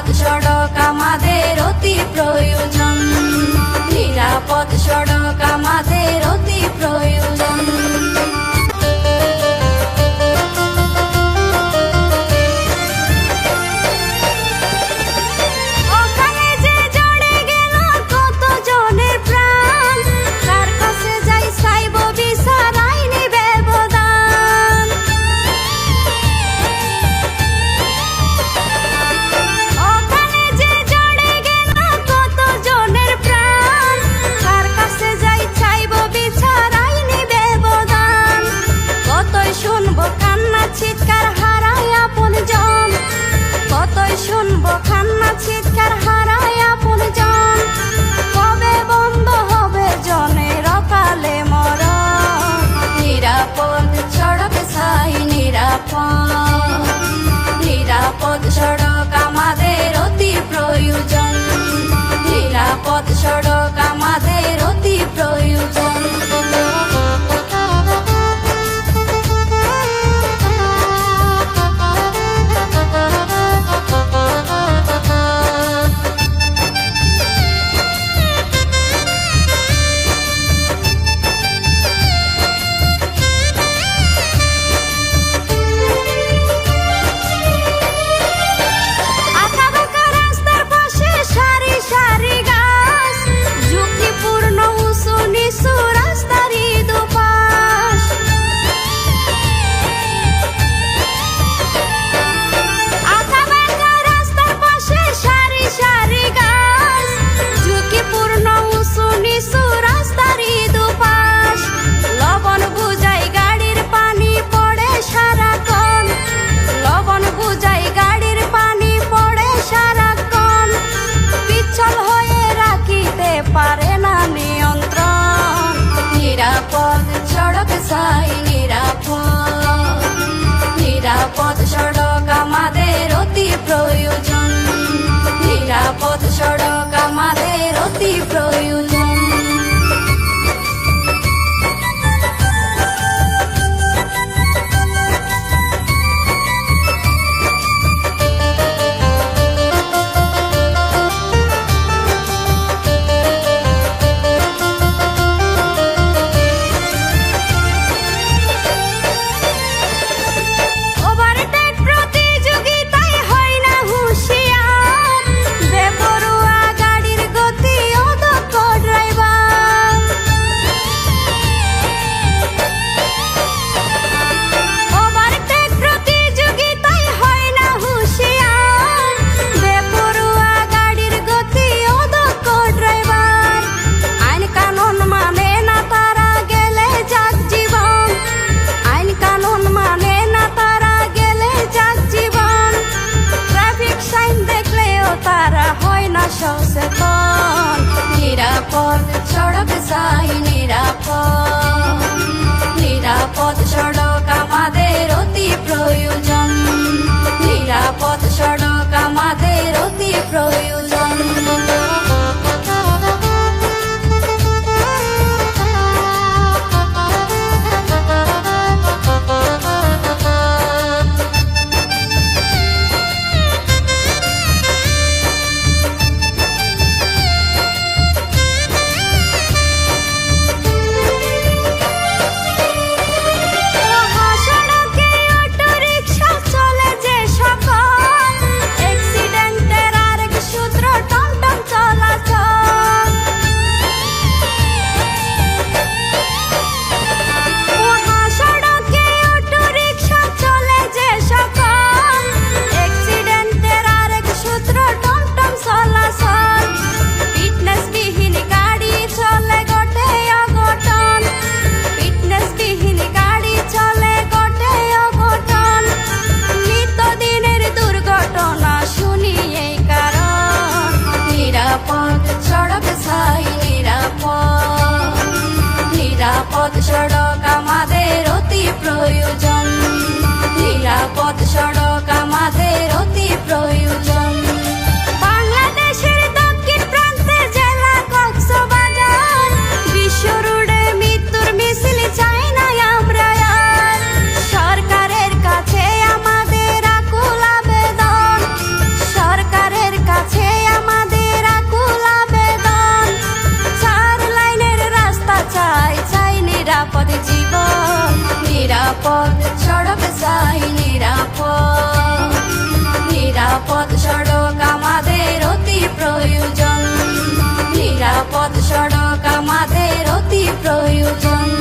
নিরাপদ সড়ক আমাদের অতি প্রয়োজন, নিরাপদ সড়ক আমাদের অতি প্রয়োজন। শুনবো কান্না চিৎকার হারায় আপনজন, কবে বন্ধ হবে জনের অকালে মরণ। নিরাপদ সড়ক চাই নিরাপদ, নিরাপদ সড়ক আমাদের অতি প্রয়োজন, নিরাপদ সড়ক আমাদের অতি প্রয়োজন। নিরাপদ সড়ক আমাদের অতি প্রয়োজন, নিরাপদ সড়ক আমাদের অতি প্রয়োজন। সচেতন, নিরাপদ সড়ক চাই নিরাপদ, নিরাপদ সড়ক আমাদের অতি প্রয়োজন, নিরাপদ সড়ক আমাদের অতি প্রয়োজন। নিরাপদ সড়ক আমাদের অতি প্রয়োজন, নিরাপদ সড়ক আমাদের অতি প্রয়োজন। বাংলাদেশের দক্ষিণ প্রান্তে জেলা কক্সবাজার, বিশ্ব রোডে মৃত্যুর মিছিল চাই না আমরা আর। সরকারের কাছে আমাদের আকুল আবেদন, সরকারের নিরাপদ সড়ক আমাদের অতি প্রয়োজন, নিরাপদ সড়ক আমাদের অতি প্রয়োজন।